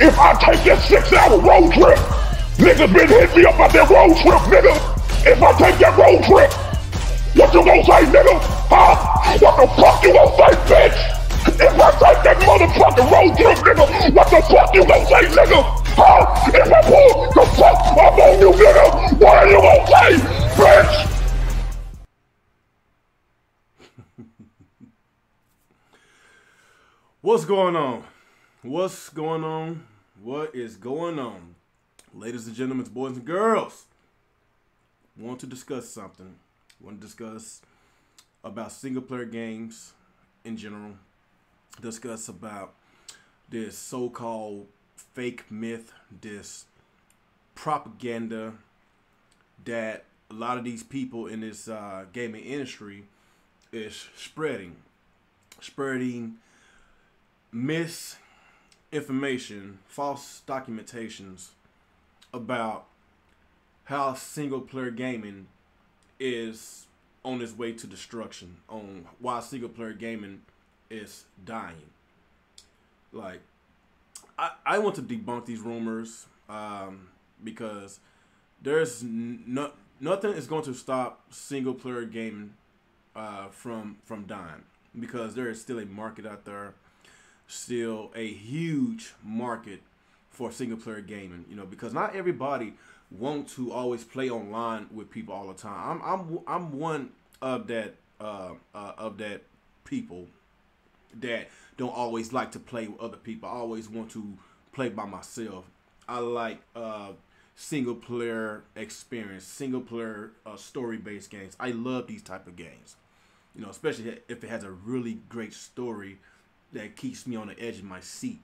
if I take that 6-hour road trip, niggas been hitting me up about that road trip, nigga. If I take that road trip, what you gon' say, nigga? Huh? What the fuck you gon' say, bitch? If I take that motherfucking road trip, nigga, what the fuck you gon' say, nigga? Huh? If I pull the fuck up on you, nigga, what are you gon' say, bitch? What's going on? What's going on? What is going on? Ladies and gentlemen, boys and girls, want to discuss something. Want to discuss about single player games in general. Discuss about this so-called fake myth, this propaganda that a lot of these people in this gaming industry is spreading misinformation, false documentations about how single player gaming is on its way to destruction, on why single player gaming is dying. Like, I want to debunk these rumors because there's nothing is going to stop single player gaming from dying, because there is still a market out there, still a huge market for single player gaming, you know, because not everybody want to always play online with people all the time. I'm one of that people that don't always like to play with other people. I always want to play by myself. I like single player experience, single player story based games. I love these type of games, you know, especially if it has a really great story that keeps me on the edge of my seat.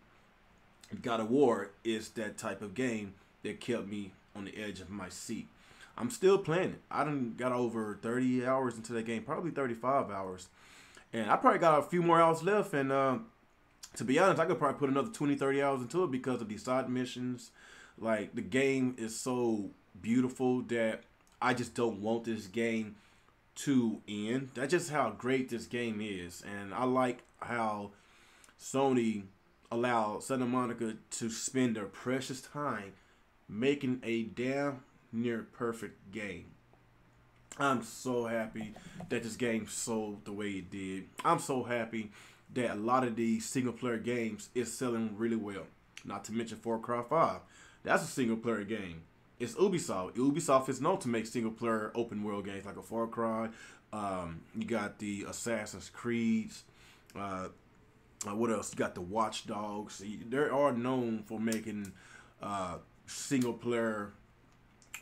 God of War is that type of game that kept me on the edge of my seat. I'm still playing it. I done got over 30 hours into that game, probably 35 hours. And I probably got a few more hours left. And to be honest, I could probably put another 20, 30 hours into it because of these side missions. Like, the game is so beautiful that I just don't want this game to end. That's just how great this game is. And I like how Sony allowed Santa Monica to spend their precious time making a damn near perfect game. I'm so happy that this game sold the way it did. I'm so happy that a lot of these single player games is selling really well. Not to mention Far Cry 5. That's a single player game. It's Ubisoft. Ubisoft is known to make single player open world games like a Far Cry. You got the Assassin's Creeds. What else? You got the Watch Dogs. They are known for making single player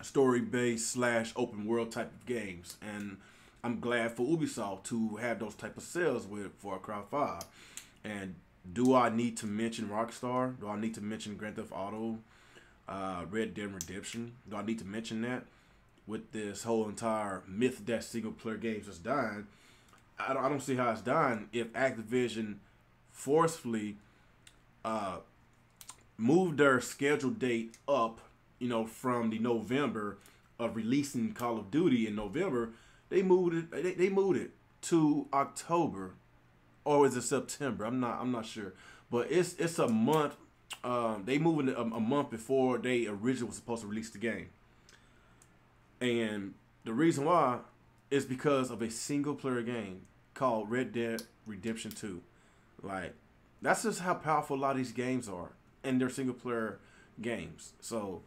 story based / open world type of games, and I'm glad for Ubisoft to have those type of sales with Far Cry 5. And do I need to mention Rockstar? Do I need to mention Grand Theft Auto, Red Dead Redemption? Do I need to mention that with this whole entire myth that single player games is dying? I don't see how it's dying if Activision forcefully moved their scheduled date up, you know, from the November of releasing Call of Duty in November. They moved it. They moved it to October, or is it September? I'm not sure, but it's a month. They moved it a month before they originally was supposed to release the game, and the reason why is because of a single player game called Red Dead Redemption 2. Like, that's just how powerful a lot of these games are, and they're single player games. So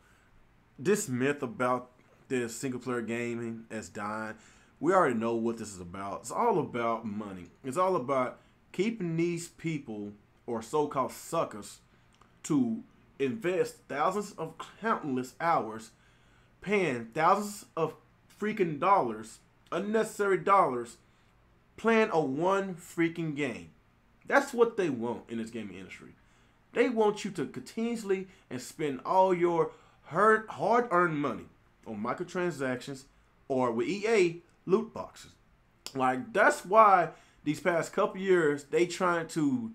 this myth about this single player gaming as dying, we already know what this is about. It's all about money. It's all about keeping these people, or so-called suckers, to invest thousands of countless hours, paying thousands of freaking dollars, unnecessary dollars, playing a one freaking game. That's what they want in this gaming industry. They want you to continuously and spend all your hard-earned money on microtransactions or with EA loot boxes. Like, that's why these past couple years they trying to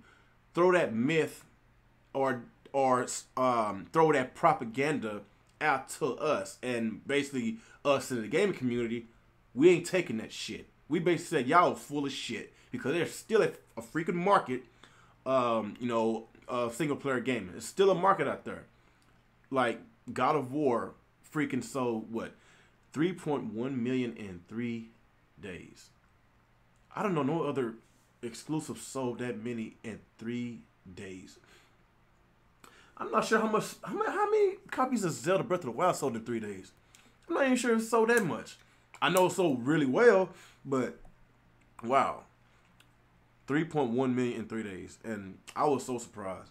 throw that myth or throw that propaganda out to us, and basically us in the gaming community, we ain't taking that shit. We basically said y'all full of shit because there's still a freaking market, you know, single player gaming. It's still a market out there. Like God of War freaking sold what 3.1 million in 3 days. I don't know no other exclusive sold that many in 3 days. I'm not sure how many copies of Zelda Breath of the Wild sold in 3 days. I'm not even sure it sold that much. I know it sold really well, but wow. 3.1 million in 3 days. And I was so surprised.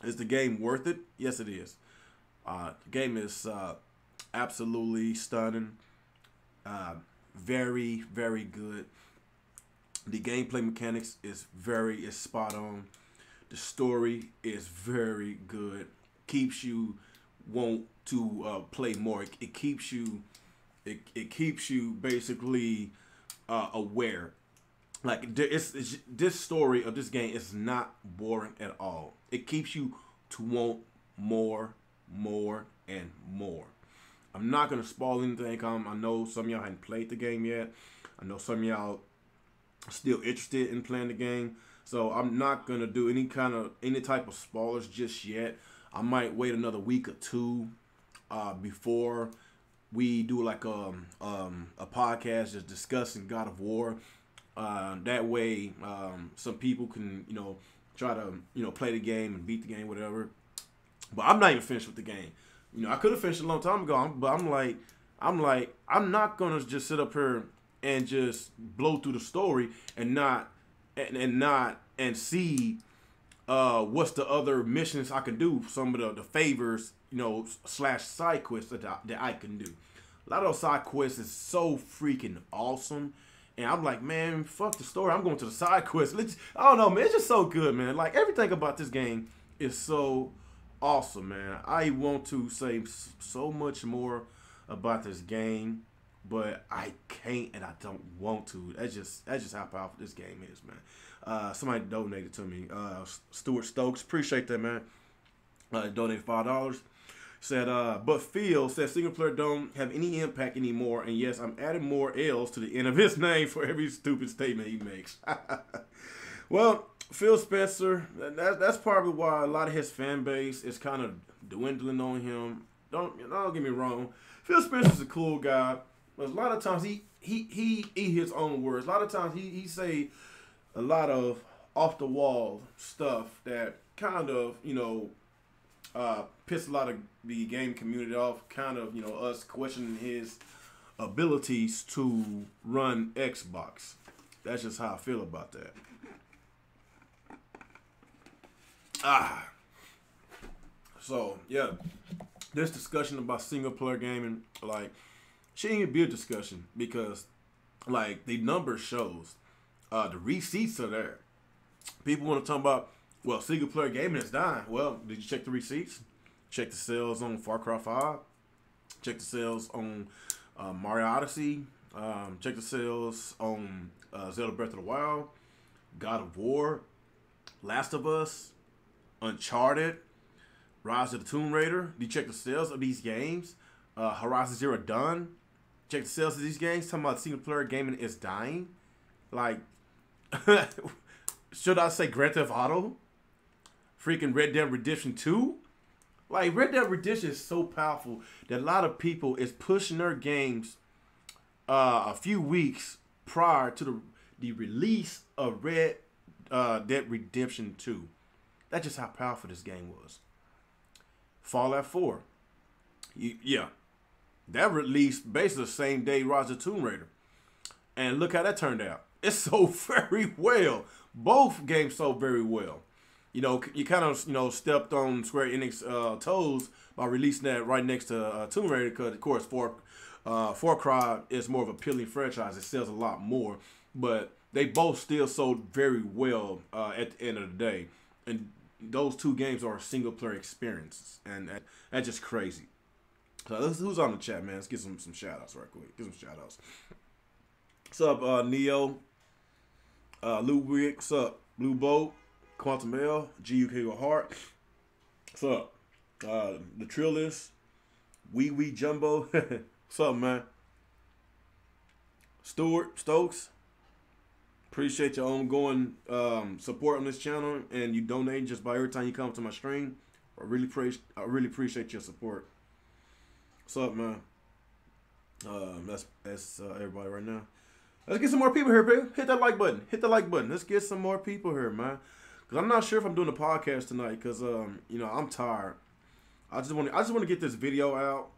Is the game worth it? Yes, it is. The game is absolutely stunning. Very, very good. The gameplay mechanics is spot on. The story is very good. Keeps you want to play more. It keeps you basically aware. Like this story of this game is not boring at all. It keeps you to want more, and more. I'm not gonna spoil anything. I know some of y'all hadn't played the game yet. I know some of y'all still interested in playing the game. So I'm not gonna do any type of spoilers just yet. I might wait another week or two before we do like a podcast just discussing God of War. That way, some people can try to play the game and beat the game, whatever. But I'm not even finished with the game. I could have finished a long time ago, but I'm not gonna just sit up here and just blow through the story and not see what's the other missions I can do, some of the favors, / side quests that I can do. A lot of those side quests is so freaking awesome. And I'm like, man, fuck the story. I'm going to the side quests. I don't know, man. It's just so good, man. Like, everything about this game is so awesome, man. I want to say so much more about this game, but I can't and I don't want to. That's just how powerful this game is, man. Somebody donated to me. Stuart Stokes. Appreciate that, man. Donated $5. Said, but Phil said single player don't have any impact anymore, and yes, I'm adding more L's to the end of his name for every stupid statement he makes. Well, Phil Spencer, that's probably why a lot of his fan base is kind of dwindling on him. Don't get me wrong. Phil Spencer's a cool guy, but a lot of times he eat his own words. A lot of times he say a lot of off the wall stuff that kind of piss a lot of the game community off, kind of, us questioning his abilities to run Xbox. That's just how I feel about that. So, yeah, this discussion about single player gaming, like, shouldn't even be a discussion because, like, the numbers shows, the receipts are there. People want to talk about, well, single player gaming is dying. Well, did you check the receipts? Check the sales on Far Cry 5. Check the sales on Mario Odyssey. Check the sales on Zelda Breath of the Wild, God of War, Last of Us, Uncharted, Rise of the Tomb Raider. Do you check the sales of these games? Horizon Zero Dawn. Check the sales of these games. Talking about single player gaming is dying. Like, should I say Grand Theft Auto? Freaking Red Dead Redemption 2? Like, Red Dead Redemption is so powerful that a lot of people is pushing their games a few weeks prior to the release of Red Dead Redemption 2. That's just how powerful this game was. Fallout 4. Yeah. That released basically the same day Rise of the Tomb Raider. And look how that turned out. It sold very well. Both games sold very well. You kind of, stepped on Square Enix toes by releasing that right next to Tomb Raider because, of course, Far Cry is more of a appealing franchise. It sells a lot more. But they both still sold very well at the end of the day. And those two games are single-player experiences. And that's just crazy. So who's on the chat, man? Let's get some shout-outs right quick. Get some shout-outs. What's up, Neo? Lou Wick. What's up? Blue Boat. Quantum L, GUK Heart. What's up? The Trillist, Wee Jumbo. What's up, man? Stuart Stokes. Appreciate your ongoing support on this channel, and you donate just by every time you come to my stream. I really appreciate your support. What's up, man? That's everybody right now. Let's get some more people here, baby. Hit that like button. Hit the like button. Let's get some more people here, man. Cause I'm not sure if I'm doing a podcast tonight, cause you know, I'm tired. I just want to get this video out.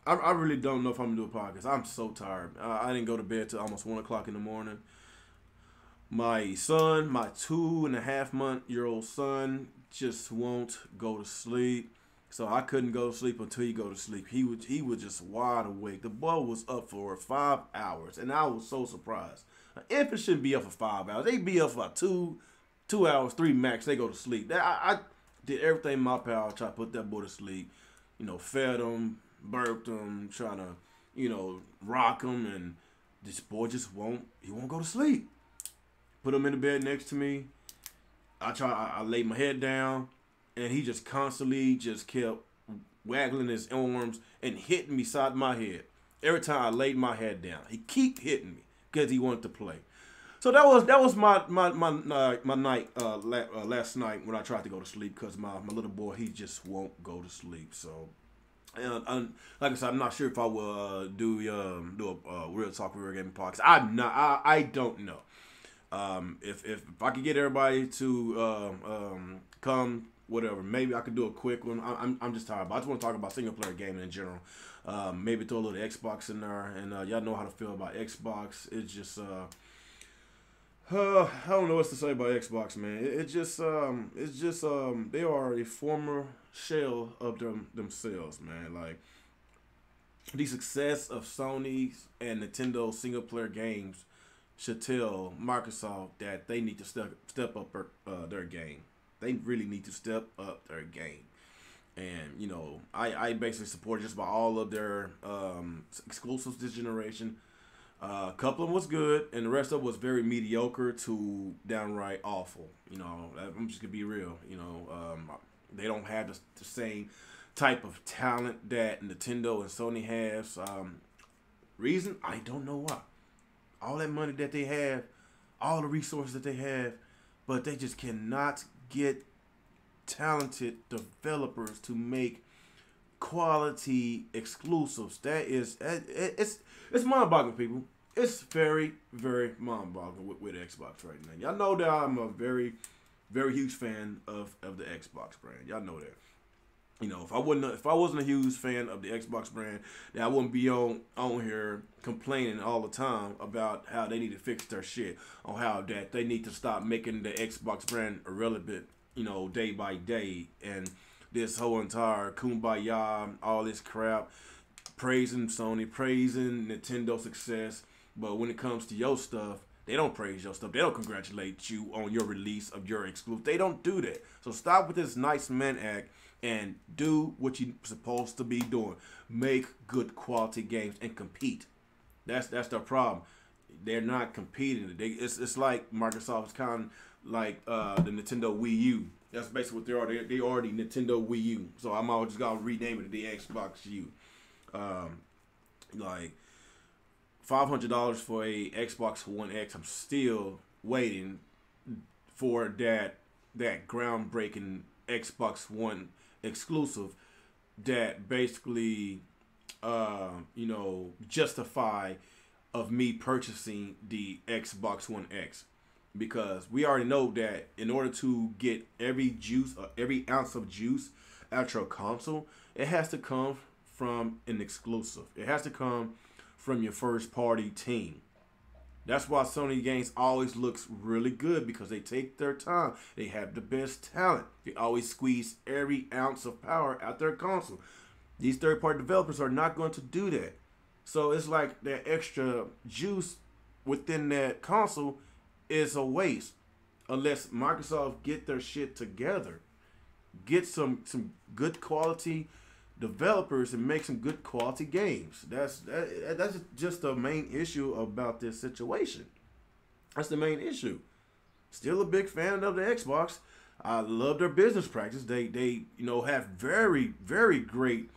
I really don't know if I'm gonna do a podcast. I'm so tired. I didn't go to bed till almost 1 o'clock in the morning. My son, my 2.5-month-old son, just won't go to sleep. So I couldn't go to sleep until he go to sleep. He was just wide awake. The boy was up for 5 hours, and I was so surprised. An infant shouldn't be up for 5 hours. They be up for about 2 hours, 3 max. They go to sleep. I did everything in my power to try to put that boy to sleep. You know, fed him, burped him, trying to, you know, rock him, and this boy just won't go to sleep. Put him in the bed next to me. I laid my head down, and he just constantly just kept waggling his arms and hitting me side of my head. Every time I laid my head down, he keep hitting me because he wanted to play. So that was my night last night when I tried to go to sleep, because my little boy, he just won't go to sleep. So, and like I said, I'm not sure if I will do a Real Talk Real Gaming podcast. I don't know. If I could get everybody to come, whatever, maybe I could do a quick one. I'm just tired, but I just want to talk about single player gaming in general. Maybe throw a little Xbox in there, and y'all know how to feel about Xbox. It's just I don't know what to say about Xbox, man. It's just they are a former shell of themselves, man. Like, the success of Sony's and Nintendo single player games should tell Microsoft that they need to step up their game. They really need to step up their game. And, you know, I basically support just about all of their exclusives this generation. A couple of them was good, and the rest of it was very mediocre to downright awful. You know, I'm just gonna be real. You know, they don't have the same type of talent that Nintendo and Sony has. Reason? I don't know why. All that money that they have, all the resources that they have, but they just cannot get talented developers to make quality exclusives. It's mind-boggling, people. It's very, very mind-boggling with Xbox right now. Y'all know that I'm a very, very huge fan of the Xbox brand. Y'all know that. You know, if I wasn't a huge fan of the Xbox brand, then I wouldn't be on here complaining all the time about how they need to fix their shit, on how that they need to stop making the Xbox brand irrelevant, you know, day by day, and this whole entire kumbaya, all this crap, praising Sony, praising Nintendo success, but when it comes to your stuff, they don't praise your stuff. They don't congratulate you on your release of your exclusive. They don't do that. So stop with this nice man act and do what you're supposed to be doing. Make good quality games and compete. That's their problem. They're not competing. It's like Microsoft is kind of like the Nintendo Wii U. That's basically what they are. They are the Nintendo Wii U. So I'm always just gonna rename it the Xbox U. Like $500 for a Xbox One X. I'm still waiting for that groundbreaking Xbox One exclusive that basically you know, justify of me purchasing the Xbox One X, because we already know that in order to get every ounce of juice out your console, it has to come from an exclusive. It has to come from your first party team. That's why Sony games always looks really good, because they take their time. They have the best talent. They always squeeze every ounce of power out their console. These third-party developers are not going to do that. So it's like that extra juice within that console is a waste unless Microsoft get their shit together. Get some good quality developers and make some good quality games. That's just the main issue about this situation. That's the main issue. Still a big fan of the Xbox. I love their business practice. They you know, have very, very great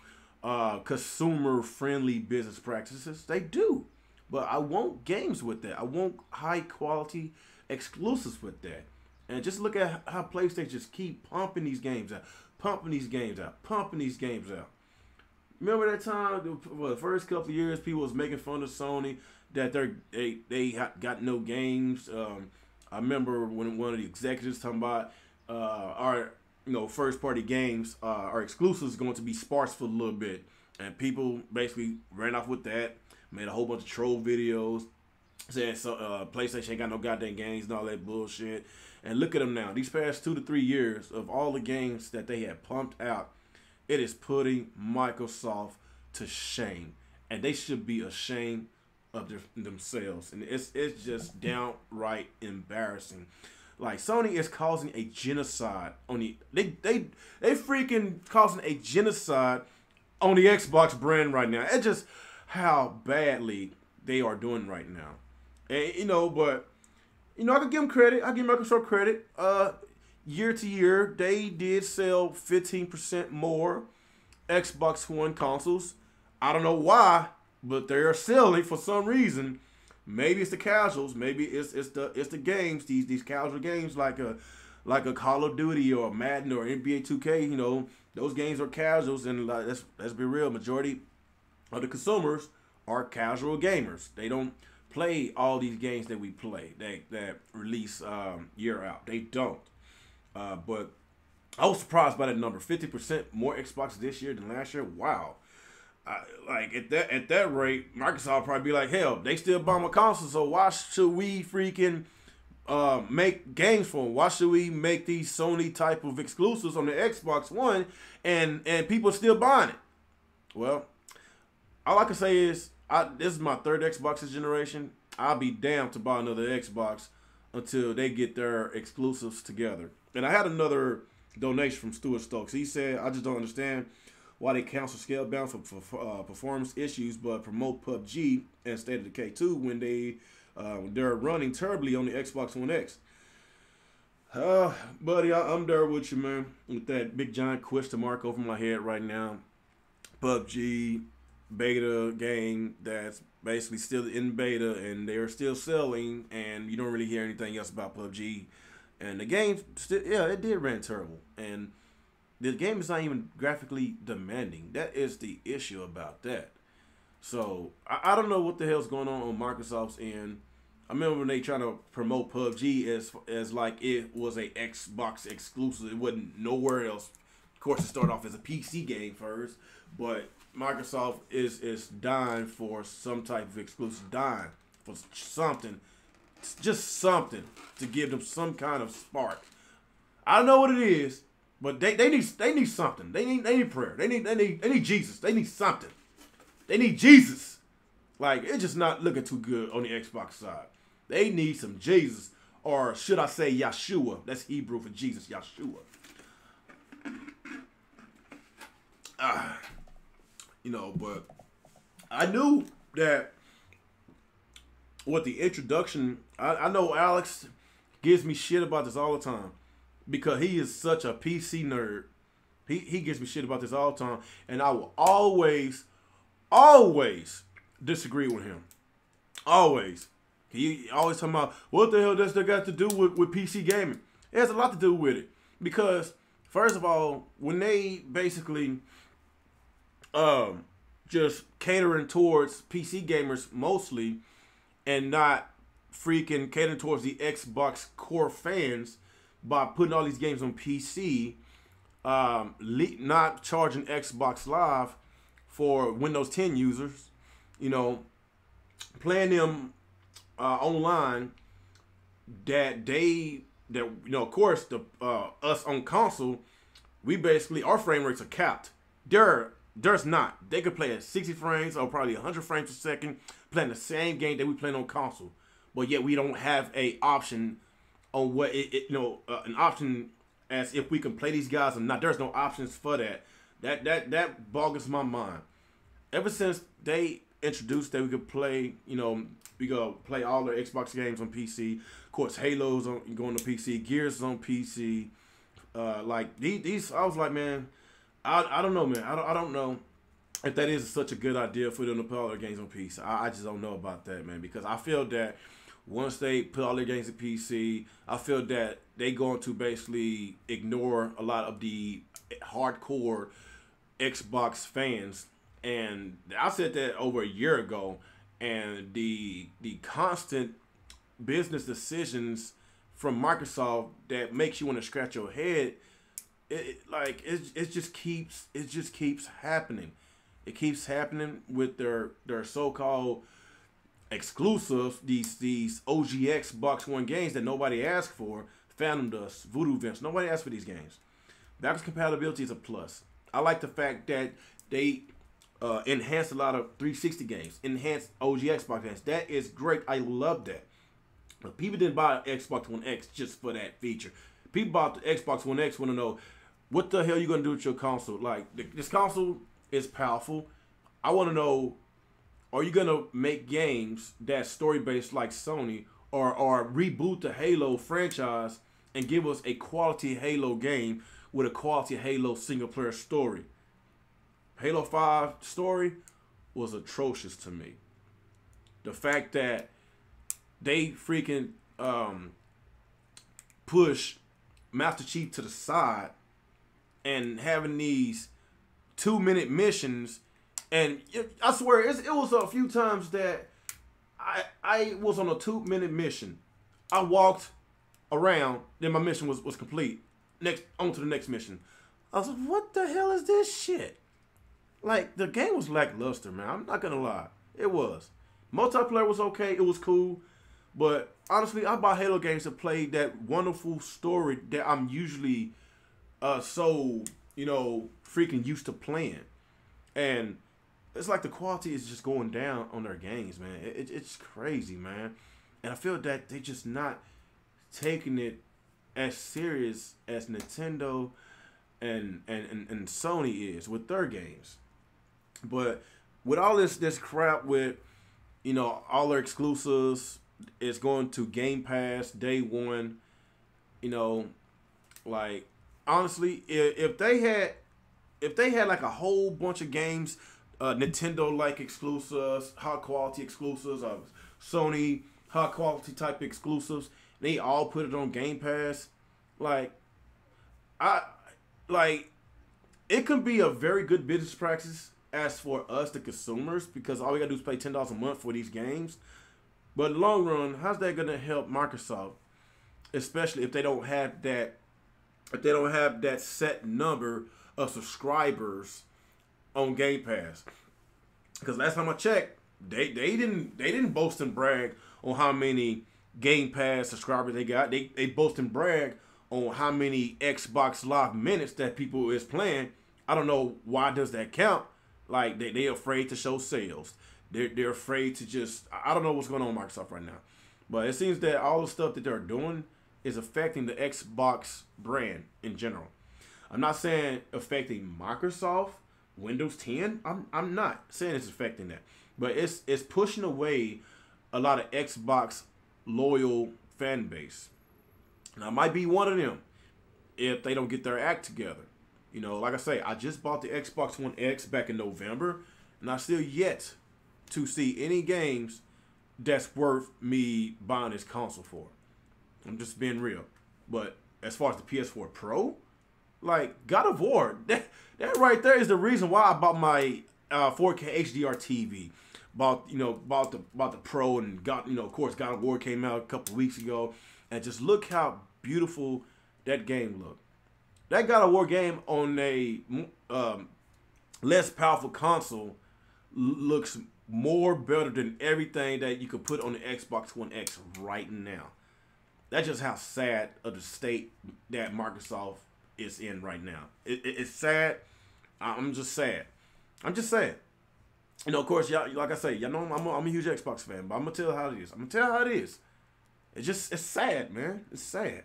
consumer friendly business practices. They do. But I want games with that. I want high quality exclusives with that. And just look at how PlayStation just keep pumping these games out, pumping these games out, pumping these games out. Remember that time, for the first couple of years, people was making fun of Sony that they got no games. I remember when one of the executives talking about our first party games, our exclusives going to be sparse for a little bit, and people basically ran off with that, made a whole bunch of troll videos, saying PlayStation ain't got no goddamn games and all that bullshit. And look at them now. These past 2 to 3 years of all the games that they had pumped out, it is putting Microsoft to shame, and they should be ashamed of themselves. And it's just downright embarrassing. Like, Sony is causing a genocide on they freaking causing a genocide on the Xbox brand right now. It's just how badly they are doing right now. And but I can give them credit. I give Microsoft credit. Year to year, they did sell 15% more Xbox One consoles. I don't know why, but they're selling for some reason. Maybe it's the casuals. Maybe it's the games. These casual games like a Call of Duty or Madden or NBA 2K. Those games are casuals, and let's be real. Majority of the consumers are casual gamers. They don't play all these games that we play that release year out. They don't. But I was surprised by that number. 50% more Xbox this year than last year. Wow. At that rate, Microsoft probably be like, hell, they still buy my console, so why should we freaking make games for them? Why should we make these Sony type of exclusives on the Xbox One and people still buying it? Well, all I can say is this is my third Xbox this generation. I'll be damned to buy another Xbox until they get their exclusives together. And I had another donation from Stuart Stokes. He said, I just don't understand why they cancel Scalebound for performance issues, but promote PUBG and State of Decay 2 when they're running terribly on the Xbox One X. Buddy, I'm there with you, man. With that big giant question mark over my head right now. PUBG beta game that's basically still in beta, and they're still selling, and you don't really hear anything else about PUBG. And the game still, it did run terrible, and the game is not even graphically demanding. That is the issue about that. So I don't know what the hell's going on Microsoft's end. I remember when they trying to promote PUBG as like it was a Xbox exclusive. It wasn't nowhere else. Of course, it started off as a PC game first, but Microsoft is dying for some type of exclusive, dying for something, just something to give them some kind of spark. I don't know what it is, but they need something. They need prayer. They need Jesus. They need something. They need Jesus. Like, it's just not looking too good on the Xbox side. They need some Jesus, or should I say Yeshua? That's Hebrew for Jesus, Yeshua. But I knew that with the introduction, I know Alex gives me shit about this all the time because he is such a PC nerd. He gives me shit about this all the time, and I will always disagree with him. Always. He always talking about, what the hell does that got to do with PC gaming? It has a lot to do with it. Because, first of all, when they basically just catering towards PC gamers mostly and not freaking catering towards the Xbox core fans by putting all these games on PC, not charging Xbox Live for Windows 10 users, playing them online, of course, us on console, we basically, our frame rates are capped. There's not. They could play at 60 frames or probably 100 frames a second, playing the same game that we play on console, but yet we don't have a option on what an option as if we can play these guys or not. There's no options for that. That boggles my mind. Ever since they introduced that we could play, we go play all the Xbox games on PC. Of course, Halo's going to PC, Gears is on PC. Like these, I was like, man, I don't know, man. I don't know. if that is such a good idea for them to put all their games on PC. I just don't know about that, man, because I feel that once they put all their games on PC, I feel that they going to basically ignore a lot of the hardcore Xbox fans. And I said that over a year ago, and the constant business decisions from Microsoft that makes you want to scratch your head, it just keeps happening. It keeps happening with their so-called exclusive, these OG Xbox One games that nobody asked for. Phantom Dust, Voodoo Vince, nobody asked for these games. Backwards compatibility is a plus. I like the fact that they enhanced a lot of 360 games, enhanced OG Xbox games. That is great. I love that. But people didn't buy Xbox One X just for that feature. People bought the Xbox One X want to know, what the hell are you going to do with your console? Like, this console is powerful. I want to know, are you going to make games that's story-based like Sony, or reboot the Halo franchise and give us a quality Halo game with a quality Halo single-player story? Halo 5 story was atrocious to me. The fact that they freaking push Master Chief to the side and having these 2-minute missions, and I swear it was a few times that I was on a 2-minute mission. I walked around, then my mission was complete. On to the next mission. I was like, what the hell is this shit? Like, the game was lackluster, man. I'm not gonna lie. It was. Multiplayer was okay. It was cool. But honestly, I buy Halo games to play that wonderful story that I'm usually so, freaking used to playing. And it's like the quality is just going down on their games, man. It's crazy, man. And I feel that they just not taking it as serious as Nintendo and Sony is with their games. But with all this crap with, all their exclusives, it's going to Game Pass day one. Like, honestly, if they had like a whole bunch of games, Nintendo like exclusives, high quality exclusives, Sony high quality type exclusives, they all put it on Game Pass. It can be a very good business practice as for us, the consumers, because all we gotta do is pay $10 a month for these games. But in the long run, how's that gonna help Microsoft, especially if they don't have that set number of subscribers on Game Pass? Because last time I checked, they didn't boast and brag on how many Game Pass subscribers they got. They boast and brag on how many Xbox Live minutes that people is playing. I don't know why does that count. Like, they're afraid to show sales. They're afraid to just, I don't know what's going on with Microsoft right now. But it seems that all the stuff that they're doing is affecting the Xbox brand in general. I'm not saying affecting Microsoft, Windows 10. I'm not saying it's affecting that. But it's pushing away a lot of Xbox loyal fan base. And I might be one of them if they don't get their act together. Like I say, I just bought the Xbox One X back in November, and I still yet to see any games that's worth me buying this console for. I'm just being real. But as far as the PS4 Pro, like God of War, that right there is the reason why I bought my 4K HDR TV. Bought the Pro, and of course God of War came out a couple weeks ago, and just look how beautiful that game looked. That God of War game on a less powerful console looks more better than everything that you could put on the Xbox One X right now. That's just how sad of the state that Microsoft is in right now. It's sad. I'm just sad. I'm just sad. Of course, y'all, like I say, y'all know I'm a huge Xbox fan, but I'm gonna tell how it is. It's sad, man. It's sad.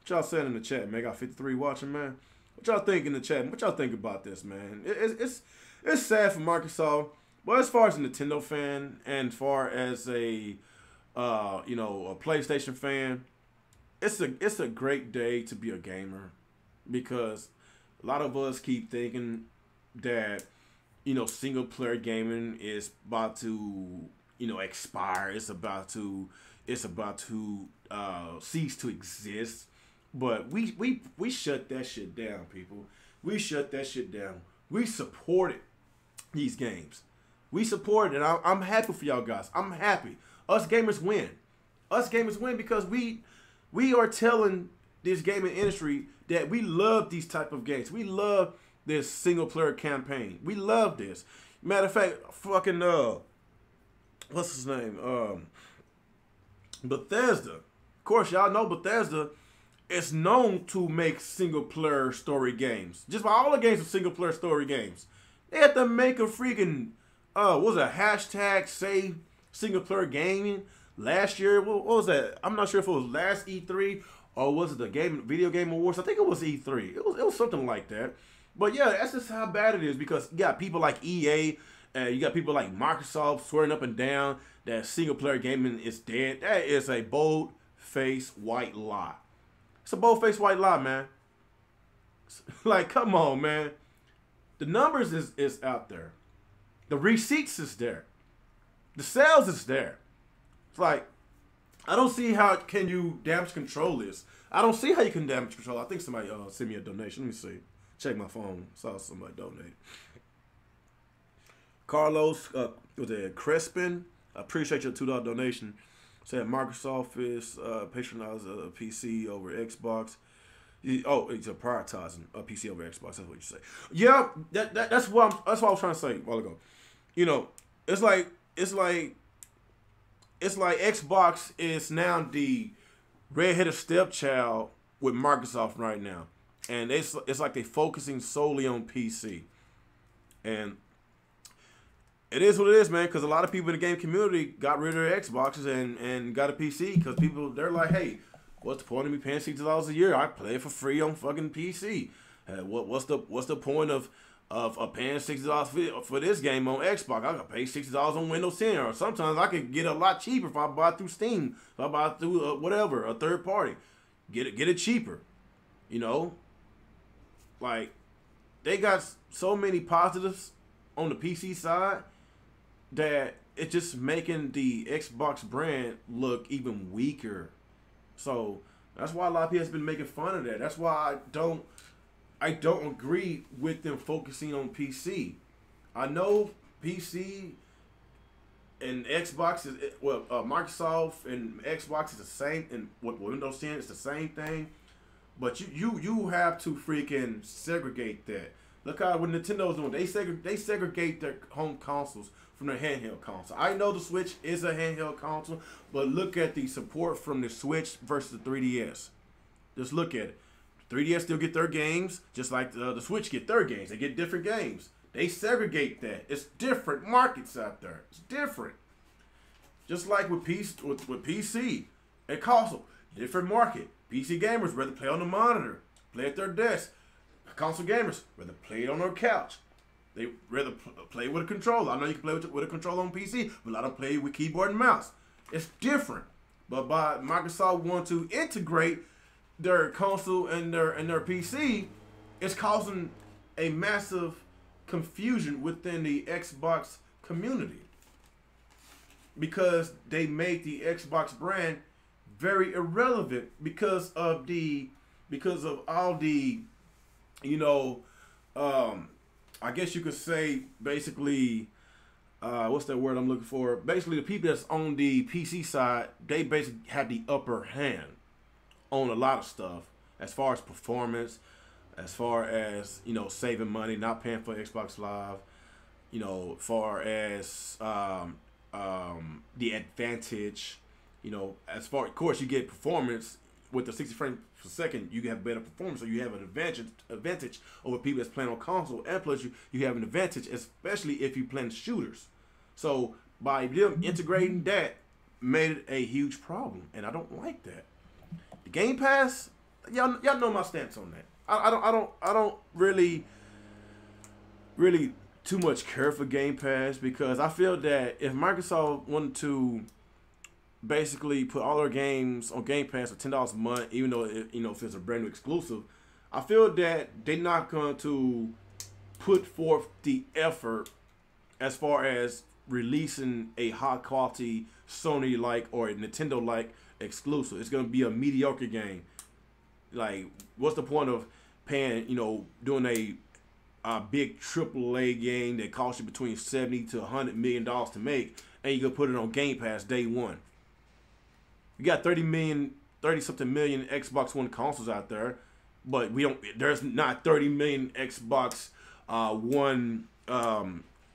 What y'all saying in the chat, man? Got 53 watching, man. What y'all think in the chat? What y'all think about this, man? It's sad for Microsoft, but as far as a Nintendo fan and as far as a PlayStation fan, it's a great day to be a gamer, because a lot of us keep thinking that, you know, single player gaming is about to, you know, expire. It's about to cease to exist. But we shut that shit down, people. We shut that shit down. We supported these games. We supported it. I'm happy for y'all guys. I'm happy. Us gamers win. Us gamers win because we are telling this gaming industry that we love these type of games. We love this single player campaign. We love this. Matter of fact, fucking what's his name? Bethesda. Of course, y'all know Bethesda is known to make single player story games. Just about all the games are single player story games. They had to make a freaking what was it, hashtag say single player gaming last year. What was that? I'm not sure if it was last E3 or was it the video game awards. I think it was E3. It was something like that. But yeah, that's just how bad it is because you got people like EA and you got people like Microsoft swearing up and down that single player gaming is dead. That is a bold-faced white lie. It's a bold-faced white lie, man. Like, come on, man. The numbers is out there. The receipts is there. The sales is there. It's like, I don't see how can you damage control this. I don't see how you can damage control. I think somebody sent me a donation. Let me see. Check my phone. Saw somebody donate. Carlos, was it Crespin? I appreciate your $2 donation. Said Microsoft is patronizing a PC over Xbox. Oh, it's a prioritizing a PC over Xbox. That's what you say. Yeah, that's what I was trying to say a while ago. You know, it's like Xbox is now the redheaded stepchild with Microsoft right now, and it's like they're focusing solely on PC, and it is what it is, man. Because a lot of people in the game community got rid of their Xboxes and got a PC because they're like, hey, what's the point of me paying $60 a year? I play it for free on fucking PC. What's the point of paying $60 for this game on Xbox? I could pay $60 on Windows 10, or sometimes I could get it a lot cheaper if I buy it through Steam, if I buy it through whatever, a third party. Get it cheaper, you know. Like, they got so many positives on the PC side that it's just making the Xbox brand look even weaker. So that's why a lot of people have been making fun of that. That's why I don't agree with them focusing on PC. I know PC and Xbox is Microsoft and Xbox is the same, and with Windows 10 it's the same thing. But you have to freaking segregate that. Look how what Nintendo's doing. They segregate their home consoles from their handheld console. I know the Switch is a handheld console, but look at the support from the Switch versus the 3DS. Just look at it. 3DS still get their games, just like the Switch get their games. They get different games. They segregate that. It's different markets out there. It's different. Just like with PC and console, different market. PC gamers rather play on the monitor, play at their desk. Console gamers rather play it on their couch. They rather play with a controller. I know you can play with a controller on PC, but a lot of them play with keyboard and mouse. It's different. But by Microsoft want to integrate their console and their PC, it's causing a massive confusion within the Xbox community because they made the Xbox brand very irrelevant because of all the, you know, I guess you could say basically, what's that word I'm looking for? Basically, the people that's on the PC side, they basically have the upper hand on a lot of stuff as far as performance, as far as, you know, saving money, not paying for Xbox Live, you know, far as the advantage, you know, as far, of course, you get performance with the 60 frames per second, you have better performance, so you have an advantage over people that's playing on console, and plus you have an advantage, especially if you play shooters. So by them integrating that, made it a huge problem, and I don't like that. The Game Pass, y'all know my stance on that. I don't really too much care for Game Pass because I feel that if Microsoft wanted to basically put all their games on Game Pass for $10 a month, even though if it's a brand new exclusive, I feel that they're not going to put forth the effort as far as releasing a high quality Sony-like or Nintendo-like exclusive. It's going to be a mediocre game. Like, what's the point of paying, doing a big AAA game that costs you between $70 to $100 million to make, and you can put it on Game Pass day one? You got 30-something million Xbox One consoles out there, but there's not 30 million Xbox One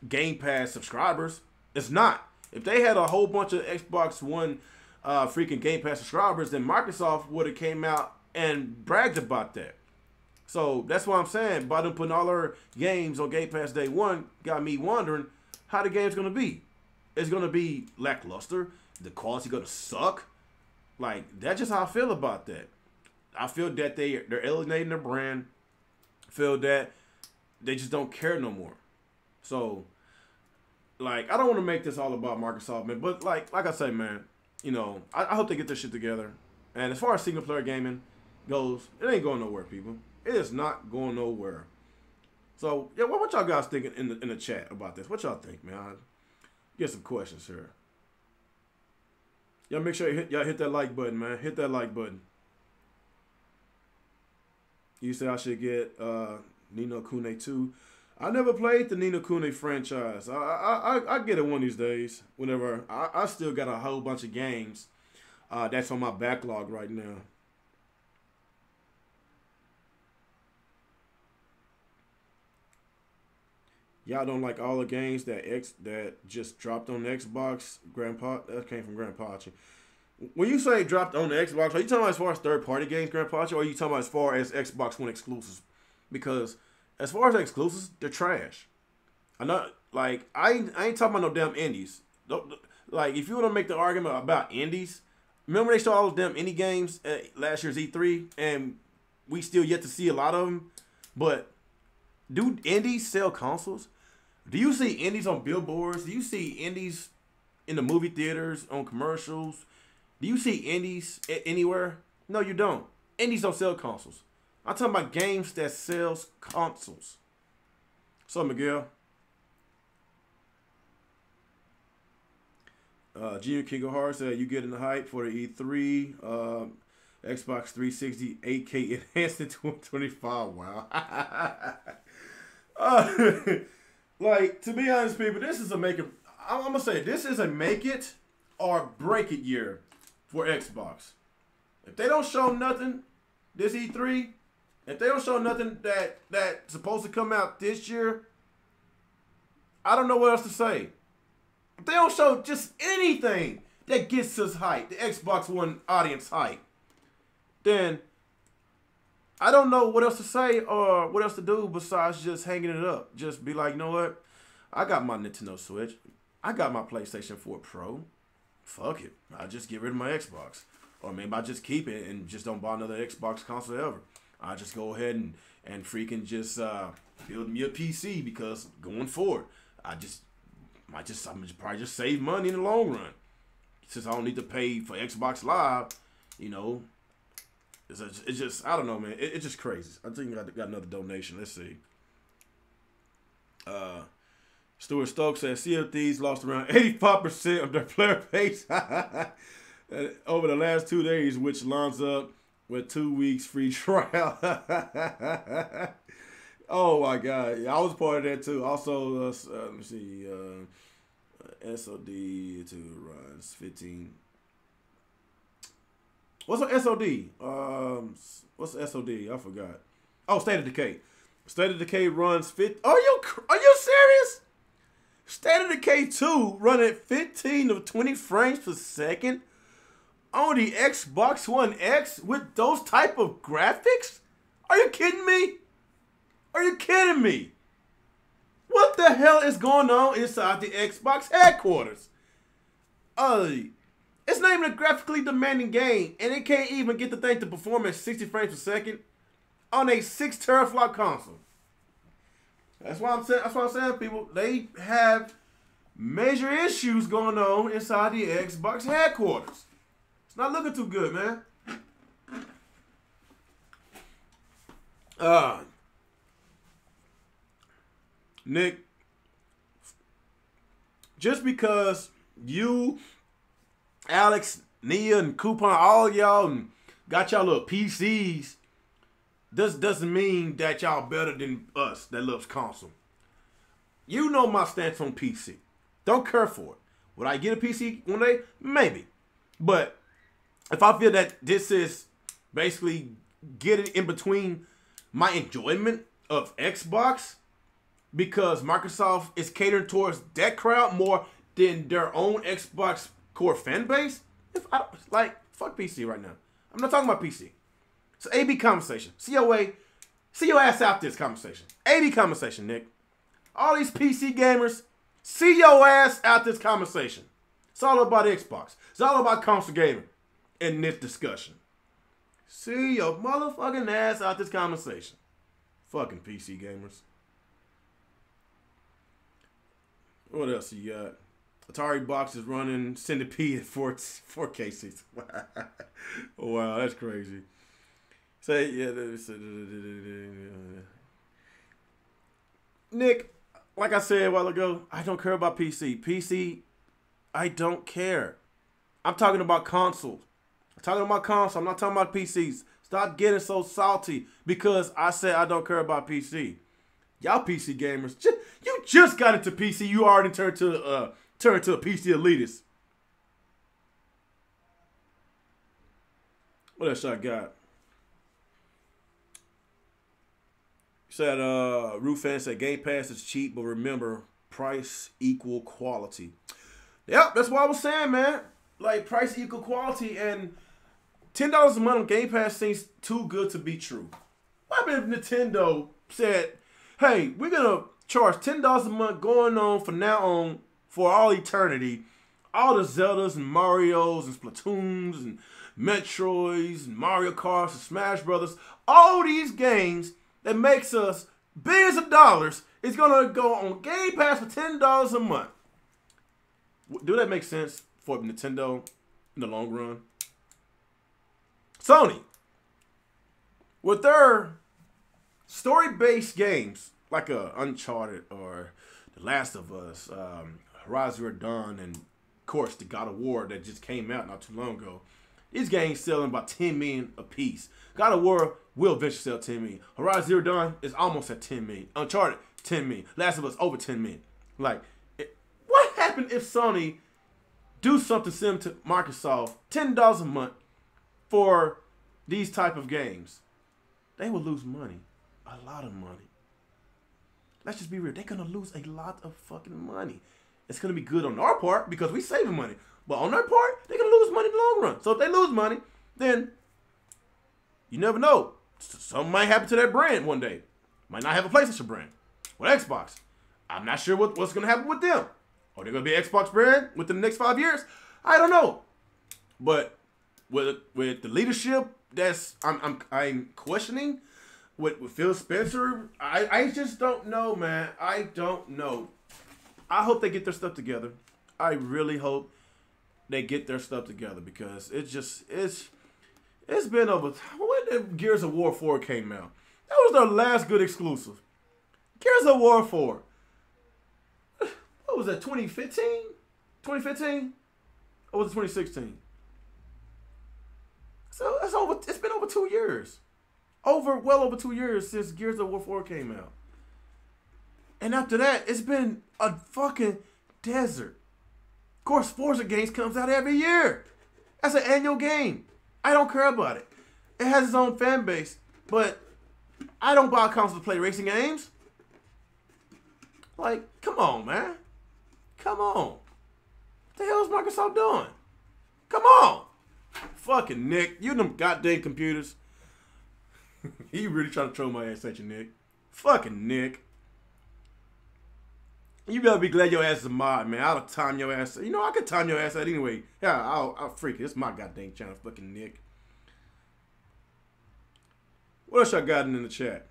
Game Pass subscribers. It's not. If they had a whole bunch of Xbox One freaking Game Pass subscribers, then Microsoft would have came out and bragged about that. So that's what I'm saying. By them putting all their games on Game Pass day one, got me wondering how the game's going to be. It's going to be lackluster. The quality's going to suck. Like, that's just how I feel about that. I feel that they're alienating their brand. I feel that they just don't care no more. So, like, I don't want to make this all about Microsoft, man. But, like I say, man, I hope they get this shit together. And as far as single-player gaming goes, it ain't going nowhere, people. It is not going nowhere. So, yeah, what y'all guys thinking in the chat about this? What y'all think, man? I'll get some questions here. Y'all make sure y'all hit that like button, man. Hit that like button. You say I should get Ni no Kuni 2. I never played the Ni no Kuni franchise. I get it one of these days. Whenever I still got a whole bunch of games that's on my backlog right now. Y'all don't like all the games that just dropped on the Xbox, Grandpa? That came from Grandpa. When you say dropped on the Xbox, are you talking about as far as third-party games, Grandpa, or are you talking about as far as Xbox One exclusives? Because as far as exclusives, they're trash. I'm not, like, I ain't talking about no damn indies. Like, if you want to make the argument about indies, remember they showed all those damn indie games at last year's E3, and we still yet to see a lot of them. But do indies sell consoles? Do you see indies on billboards? Do you see indies in the movie theaters, on commercials? Do you see indies anywhere? No, you don't. Indies don't sell consoles. I'm talking about games that sells consoles. So, Miguel. Junior King of Hearts said, you getting the hype for the E3. Xbox 360 8K enhanced in 2025. Wow. Like, to be honest, people, this is I'm going to say, this is a make it or break it year for Xbox. If they don't show nothing this E3, if they don't show nothing that's supposed to come out this year, I don't know what else to say. If they don't show just anything that gets us hype, the Xbox One audience hype, then I don't know what else to say or what else to do besides just hanging it up. Just be like, you know what? I got my Nintendo Switch. I got my PlayStation 4 Pro. Fuck it. I just get rid of my Xbox. Or maybe I just keep it and just don't buy another Xbox console ever. I just go ahead and freaking just build me a PC because going forward, I'm probably just save money in the long run. Since I don't need to pay for Xbox Live, it's just, I don't know, man. It's just crazy. I think I got another donation. Let's see. Stuart Stokes says Sea of Thieves lost around 85% of their player base over the last 2 days, which lines up with 2 weeks free trial. Oh my God. Yeah, I was part of that too. Also, let me see. SOD to runs 15. What's an SOD? What's the SOD? I forgot. Oh, State of Decay. State of Decay runs 50. Are you serious? State of Decay 2 running at 15 to 20 frames per second on the Xbox One X with those type of graphics? Are you kidding me? Are you kidding me? What the hell is going on inside the Xbox headquarters? It's not even a graphically demanding game, and it can't even get the thing to perform at 60 frames per second on a 6 teraflop console. That's why I'm saying, people, they have major issues going on inside the Xbox headquarters. It's not looking too good, man. Nick, just because you, Alex, Nia, and Coupon, all y'all, and got y'all little PCs, doesn't mean that y'all better than us that loves console. You know my stance on PC. Don't care for it. Would I get a PC one day? Maybe. But if I feel that this is basically getting in between my enjoyment of Xbox, because Microsoft is catering towards that crowd more than their own Xbox core fan base, if I like, fuck PC right now. I'm not talking about PC. It's an AB conversation. See your ass out this conversation. AB conversation, Nick. All these PC gamers, see your ass out this conversation. It's all about Xbox. It's all about console gaming in this discussion. See your motherfucking ass out this conversation. Fucking PC gamers. What else you got? Atari box is running Centipede at 4K 60. Wow, that's crazy. Say, yeah. Nick, like I said a while ago, I don't care about PC. PC, I don't care. I'm talking about consoles. I'm talking about console. I'm not talking about PCs. Stop getting so salty because I said I don't care about PC. Y'all PC gamers, you just got into PC. You already turned to a PC elitist. What else I got? Said Rufan said Game Pass is cheap, but remember, price equal quality. Yep, that's what I was saying, man. Like, price equal quality, and $10 a month on Game Pass seems too good to be true. What if Nintendo said, hey, we're going to charge $10 a month going on from now on for all eternity. All the Zeldas and Marios and Splatoons and Metroids and Mario Karts and Smash Brothers, all these games that makes us billions of dollars is going to go on Game Pass for $10 a month. Do that make sense for Nintendo in the long run? Sony, with their story-based games like Uncharted or The Last of Us, Horizon Zero Dawn, and of course the God of War that just came out not too long ago, these games selling about 10 million a piece. God of War will eventually sell 10 million. Horizon Zero Dawn is almost at 10 million. Uncharted, 10 million. Last of Us, over 10 million. Like, what happened if Sony do something similar to Microsoft, $10 a month for these type of games? They will lose money. A lot of money. Let's just be real. They're going to lose a lot of fucking money. It's going to be good on our part because we saving money. But on their part, they're going to lose money in the long run. So if they lose money, then you never know. Something might happen to that brand one day. Might not have a PlayStation brand. With Xbox, I'm not sure what's going to happen with them. Are they going to be an Xbox brand within the next 5 years? I don't know. But with the leadership that's I'm questioning with Phil Spencer, I just don't know, man. I don't know. I hope they get their stuff together. I really hope they get their stuff together because it's been over. When did Gears of War 4 came out? That was their last good exclusive. Gears of War 4. What was that, 2015? 2015? Or was it 2016? So it's been over 2 years. Well over 2 years since Gears of War 4 came out. And after that, it's been a fucking desert. Of course, Forza games comes out every year. That's an annual game. I don't care about it. It has its own fan base. But I don't buy a console to play racing games. Like, come on, man. Come on. What the hell is Microsoft doing? Come on. Fucking Nick. You them goddamn computers. You really trying to throw my ass at you, Nick. Fucking Nick. You better be glad your ass is a mod, man. I'll time your ass. You know, I could time your ass out anyway. Yeah, I'll freak it. It's my goddamn channel, fucking Nick. What else I got in the chat?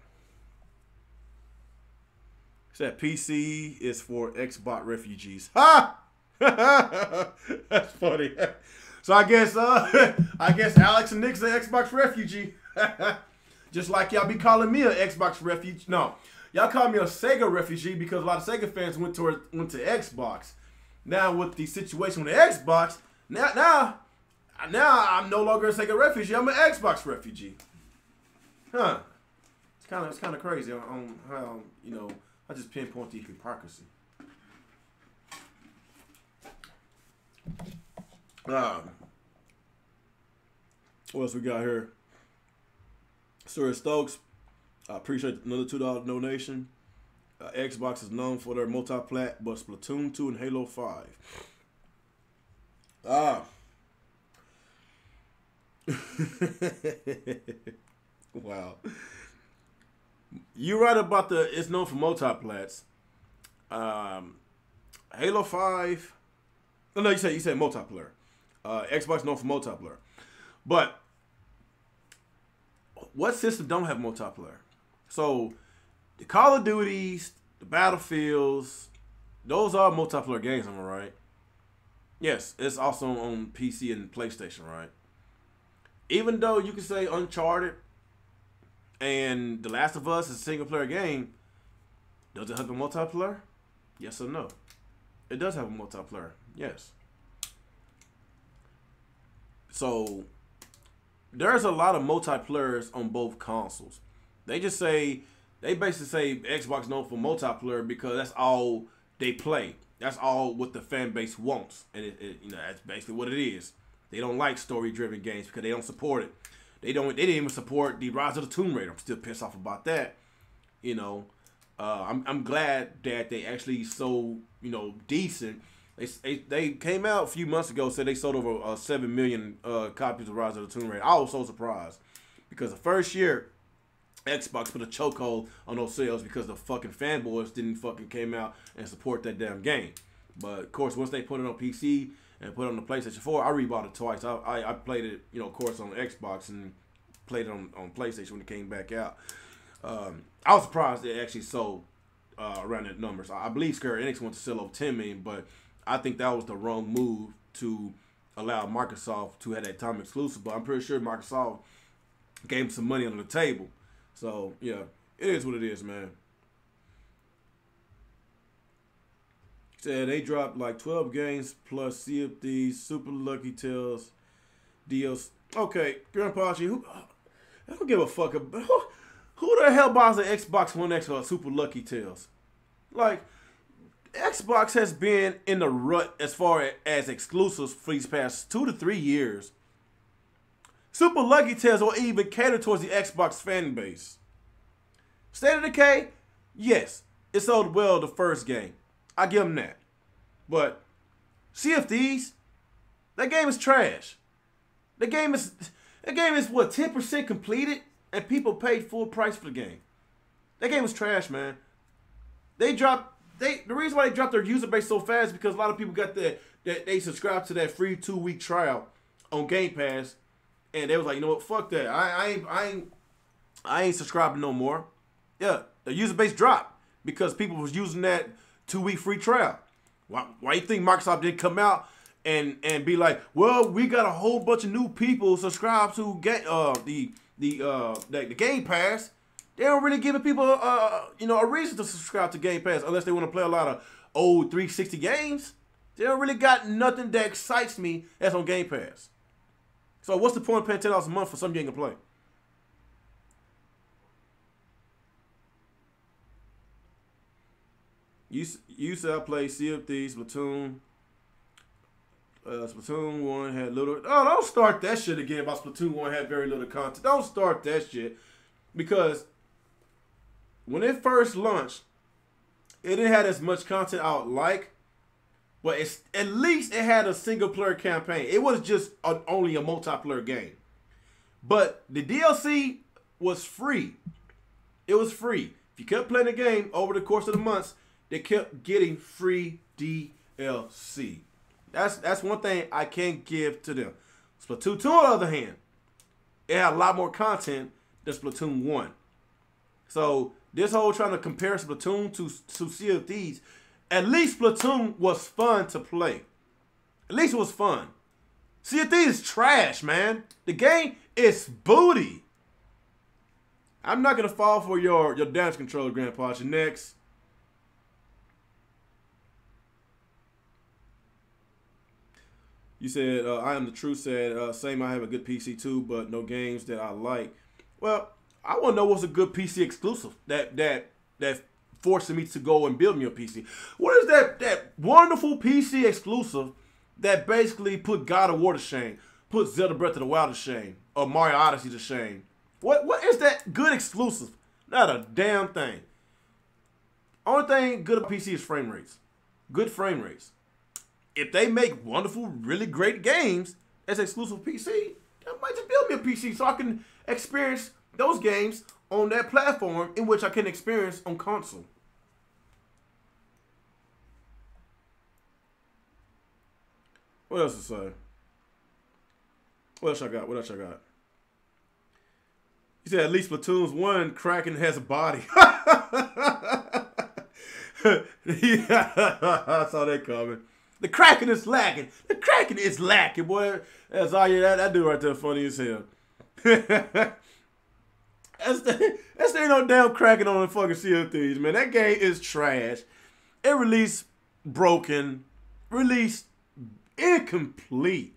Said PC is for Xbox refugees. Ha! That's funny. So I guess Alex and Nick's an Xbox refugee. Just like y'all be calling me an Xbox refugee. No, Y'all call me a Sega refugee because a lot of Sega fans went to Xbox. Now with the situation with the Xbox, now I'm no longer a Sega refugee. I'm an Xbox refugee. Huh? It's kind of crazy on how I just pinpoint the hypocrisy. What else we got here? Sir Stokes, I appreciate another $2 donation. Xbox is known for their multi-plat, but Splatoon 2 and Halo 5. Wow. You're right about it's known for multi-plats. Halo 5. No, you said multiplayer. Xbox known for multiplayer. But what system don't have multiplayer? So the Call of Duties, the Battlefields, those are multiplayer games, am I right? Yes, it's also on PC and PlayStation, right? Even though you can say Uncharted and The Last of Us is a single player game, does it have a multiplayer? Yes or no? It does have a multiplayer. Yes. So there's a lot of multiplayers on both consoles. They basically say Xbox known for multiplayer because that's all they play. That's all what the fan base wants, and that's basically what it is. They don't like story-driven games because they don't support it. They didn't even support the Rise of the Tomb Raider. I'm still pissed off about that. I'm glad that they actually sold decent. They came out a few months ago, said they sold over 7 million copies of Rise of the Tomb Raider. I was so surprised because the first year Xbox put a chokehold on those sales because the fucking fanboys didn't fucking came out and support that damn game. But of course, once they put it on PC and put it on the PlayStation 4, I rebought it twice. I played it, of course, on Xbox and played it on PlayStation when it came back out. I was surprised it actually sold around that numbers. I believe Square Enix went to sell over 10 million, but I think that was the wrong move to allow Microsoft to have that time exclusive. But I'm pretty sure Microsoft gave them some money on the table. So, yeah, it is what it is, man. Said they dropped like 12 games plus Sea of Thieves, Super Lucky Tales, DLC. Okay, Grandpa, I don't give a fuck about who the hell buys an Xbox One X or Super Lucky Tales? Like, Xbox has been in the rut as far as exclusives for these past 2 to 3 years. Super Lucky Tales will even cater towards the Xbox fan base. State of Decay, yes, it sold well the first game. I give them that. But Sea of Thieves, that game is trash. The game is what, 10% completed, and people paid full price for the game. That game was trash, man. The reason why they dropped their user base so fast is because a lot of people got they subscribed to that free 2-week trial on Game Pass. And they was like, you know what, fuck that. I ain't subscribing no more. Yeah, the user base dropped because people was using that 2-week free trial. Why you think Microsoft didn't come out and be like, well, we got a whole bunch of new people subscribed to the Game Pass. They don't really give people a reason to subscribe to Game Pass unless they want to play a lot of old 360 games. They don't really got nothing that excites me that's on Game Pass. So what's the point of paying $10 a month for something you ain't gonna play? You said I played Sea of Thieves, Splatoon. Splatoon 1 had little... Oh, don't start that shit again about Splatoon 1 had very little content. Don't start that shit. Because when it first launched, it didn't have as much content I would like. But at least it had a single-player campaign. It was just only a multiplayer game. But the DLC was free. It was free. If you kept playing the game over the course of the months, they kept getting free DLC. That's one thing I can give to them. Splatoon 2, on the other hand, it had a lot more content than Splatoon 1. So this whole trying to compare Splatoon to Sea of Thieves, at least Splatoon was fun to play. At least it was fun. Sea of Thieves is trash, man. The game is booty. I'm not gonna fall for your damage controller, Grandpa. Next. You said, I am the truth. Said, same, I have a good PC too, but no games that I like. Well, I want to know what's a good PC exclusive that forcing me to go and build me a PC. What is that wonderful PC exclusive that basically put God of War to shame, put Zelda Breath of the Wild to shame, or Mario Odyssey to shame? What is that good exclusive? Not a damn thing. Only thing good about PC is frame rates. Good frame rates. If they make wonderful, really great games as exclusive PC, I might just build me a PC so I can experience those games on that platform in which I can experience on console. What else to say? What else I got? What else I got? He said at least Splatoon's 1 Kraken has a body. Yeah, I saw that coming. The Kraken is lacking. The Kraken is lacking, boy. That's all you. That dude right there funny as hell. That's ain't no damn Kraken on the fucking Sea of Thieves, man. That game is trash. It released broken. Released incomplete.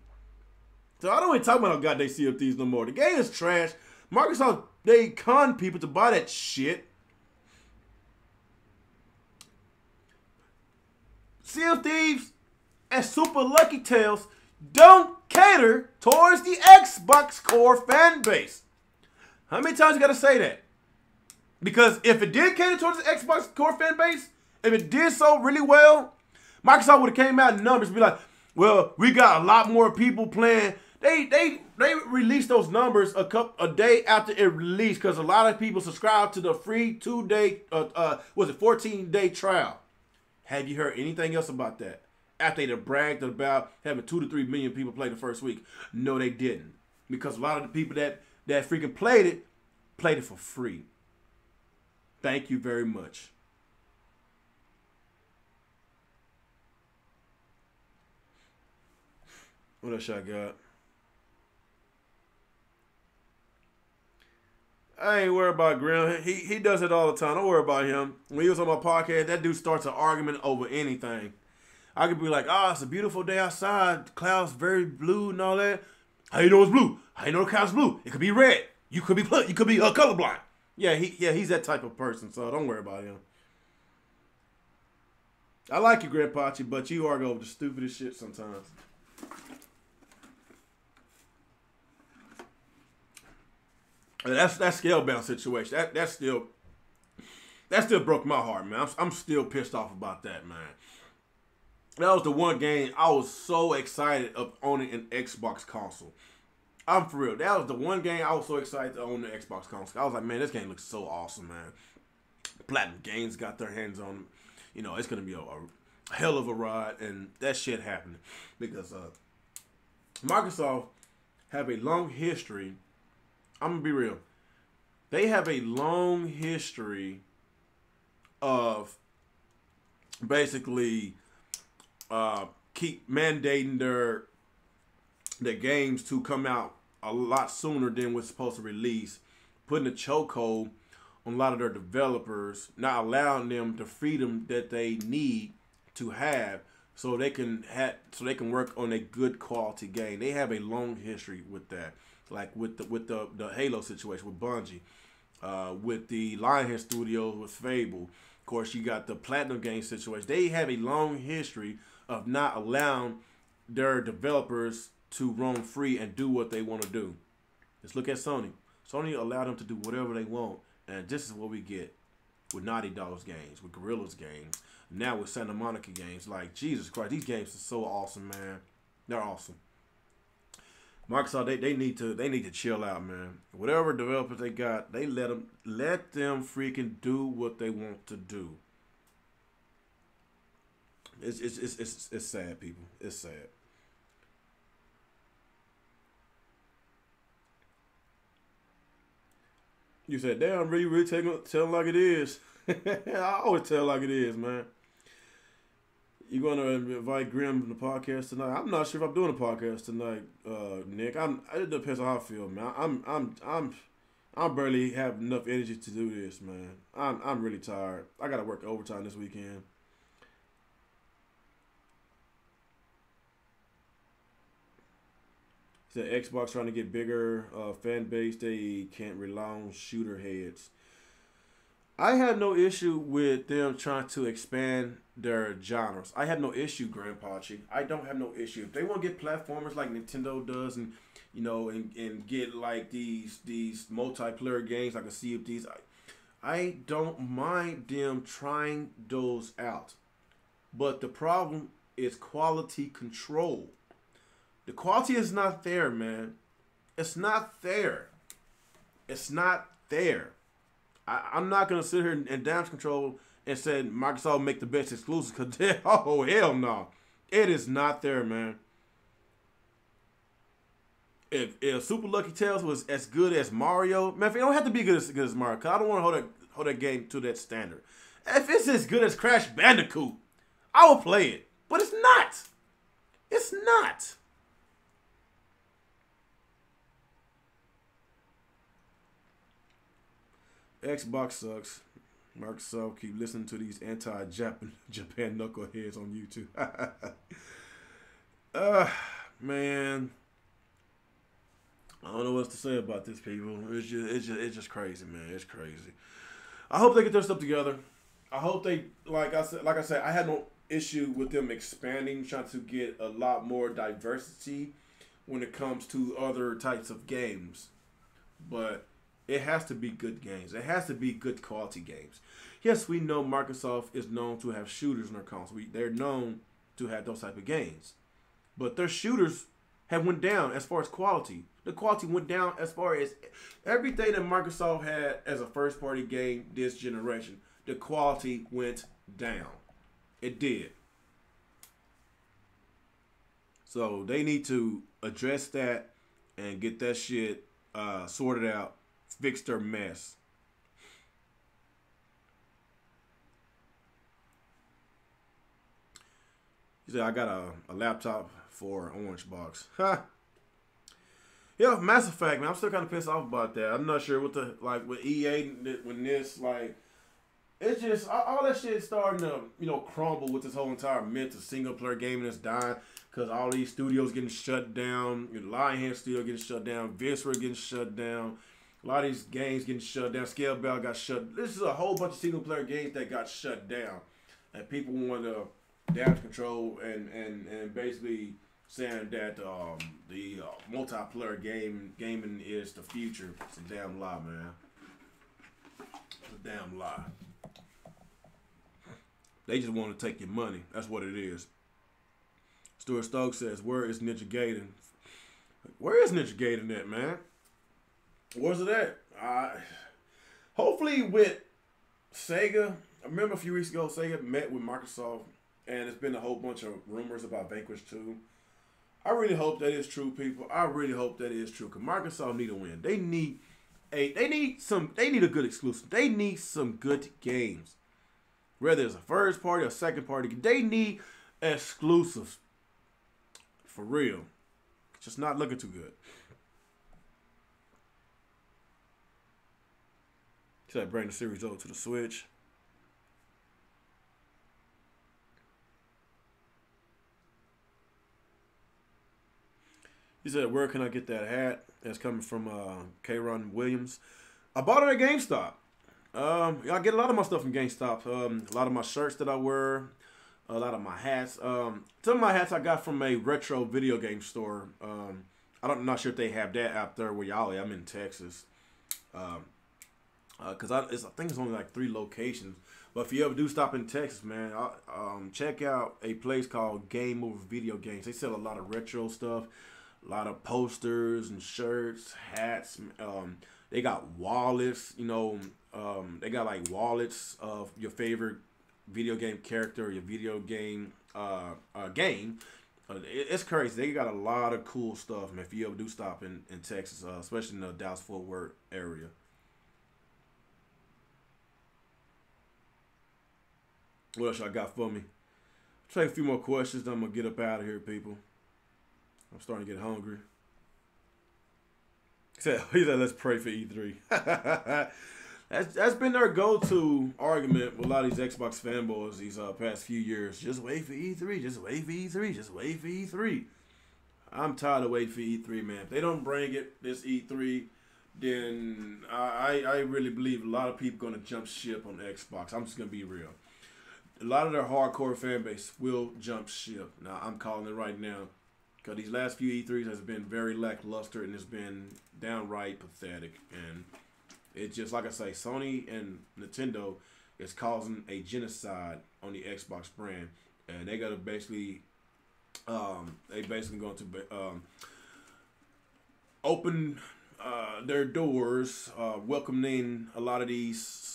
So I don't even talk about no goddamn Sea of Thieves no more. The game is trash. Microsoft, they con people to buy that shit. Sea of Thieves and Super Lucky Tales don't cater towards the Xbox core fan base. How many times you gotta say that? Because if it did cater towards the Xbox core fan base, if it did so really well, Microsoft would have came out in numbers and be like, well, we got a lot more people playing. They released those numbers a day after it released because a lot of people subscribed to the free 2-day, 14-day trial. Have you heard anything else about that? After they bragged about having 2 to 3 million people play the first week. No, they didn't. Because a lot of the people that freaking played it for free. Thank you very much. What else I got? I ain't worried about Grim. He does it all the time. Don't worry about him. When he was on my podcast, that dude starts an argument over anything. I could be like, it's a beautiful day outside. The clouds very blue and all that. How you know it's blue? How you know the cloud's blue? It could be red. You could be colorblind. Yeah, he's that type of person. So don't worry about him. I like you, Grandpachi, but you argue over the stupidest shit sometimes. That Scalebound situation. That still broke my heart, man. I'm still pissed off about that, man. That was the one game I was so excited of owning an Xbox console. I'm for real. That was the one game I was so excited to own the Xbox console. I was like, man, this game looks so awesome, man. Platinum Games got their hands on it. You know, it's gonna be a hell of a ride, and that shit happened because Microsoft have a long history. I'm gonna be real. They have a long history of basically keep mandating their games to come out a lot sooner than what's supposed to release, putting a chokehold on a lot of their developers, not allowing them the freedom that they need to have so they can work on a good quality game. They have a long history with that. Like with the Halo situation with Bungie, with the Lionhead Studios with Fable. Of course, you got the Platinum Games situation. They have a long history of not allowing their developers to roam free and do what they want to do. Let's look at Sony. Sony allowed them to do whatever they want, and this is what we get with Naughty Dog's games, with Guerrilla's games, now with Santa Monica games. Like, Jesus Christ, these games are so awesome, man. They're awesome. Microsoft, they need to chill out, man. Whatever developers they got, they let them freaking do what they want to do. It's sad, people. It's sad. You said, damn, really tell like it is. I always tell like it is, man. You gonna invite Grim to the podcast tonight? I'm not sure if I'm doing a podcast tonight, Nick. It depends on how I feel, man. I'm I barely have enough energy to do this, man. I'm really tired. I gotta work overtime this weekend. Said Xbox trying to get bigger fan base. They can't rely on shooter heads. I had no issue with them trying to expand their genres. I had no issue, Grandpachi. I don't have no issue. If they want to get platformers like Nintendo does, and and get like these multiplayer games like a Sea of Thieves, I don't mind them trying those out. But the problem is quality control. The quality is not there, man. It's not there. It's not there. I'm not gonna sit here and damage control and say Microsoft make the best exclusive, because oh hell no, it is not there, man. If Super Lucky Tales was as good as Mario, man, it don't have to be good as Mario, because I don't want to hold that game to that standard. If it's as good as Crash Bandicoot, I will play it, but it's not. It's not. Xbox sucks. Microsoft keep listening to these anti-Japan knuckleheads on YouTube. Man, I don't know what else to say about this, people. It's just crazy, man. It's crazy. I hope they get their stuff together. I hope they, like I said, I had no issue with them expanding, trying to get a lot more diversity when it comes to other types of games, but it has to be good games. It has to be good quality games. Yes, we know Microsoft is known to have shooters in their consoles. They're known to have those type of games. But their shooters have went down as far as quality. The quality went down as far as everything that Microsoft had as a first-party game this generation. The quality went down. It did. So they need to address that and get that shit sorted out. Fix their mess. He said, I got a laptop for Orange Box. Ha! Yeah, Mass Effect, man. I'm still kind of pissed off about that. I'm not sure what with EA, when this, it's just, all that shit is starting to, crumble with this whole entire myth of single player gaming that's dying, because all these studios getting shut down. Lionhead Studio getting shut down. Viscera getting shut down. A lot of these games getting shut down. Scalebound got shut. This is a whole bunch of single player games that got shut down, and people want to damage control and basically saying that the multiplayer gaming is the future. It's a damn lie, man. It's a damn lie. They just want to take your money. That's what it is. Stuart Stokes says, "Where is Ninja Gaiden? Where is Ninja Gaiden at, man? Where's it at? Hopefully with Sega. I remember a few weeks ago, Sega met with Microsoft, and it's been a whole bunch of rumors about Vanquish 2. I really hope that is true, people. I really hope that is true, because Microsoft need a win. They need a good exclusive. They need some good games. Whether it's a first party or second party, they need exclusives. For real. It's just not looking too good. Should I bring the series over to the Switch? He said, where can I get that hat? That's coming from K-Ron Williams. I bought it at GameStop. I get a lot of my stuff from GameStop. A lot of my shirts that I wear. A lot of my hats. Some of my hats I got from a retro video game store. I'm not sure if they have that out there where y'all are. I'm in Texas. Because I think it's only like 3 locations. But if you ever do stop in Texas, man, check out a place called Game Over Video Games. They sell a lot of retro stuff, a lot of posters and shirts, hats. They got wallets, they got like wallets of your favorite video game character or your video game game. It's crazy. They got a lot of cool stuff, man, if you ever do stop in Texas, especially in the Dallas-Fort Worth area. What else y'all got for me? Take a few more questions, then I'm going to get up out of here, people. I'm starting to get hungry. He said, let's pray for E3. That's been their go-to argument with a lot of these Xbox fanboys these past few years. Just wait for E3. Just wait for E3. Just wait for E3. I'm tired of waiting for E3, man. If they don't bring it this E3, then I really believe a lot of people going to jump ship on Xbox. I'm just going to be real. A lot of their hardcore fan base will jump ship. Now, I'm calling it right now. Because these last few E3s has been very lackluster and it's been downright pathetic. And it's just, like I say, Sony and Nintendo is causing a genocide on the Xbox brand. And they got to basically, going to open their doors, welcoming a lot of these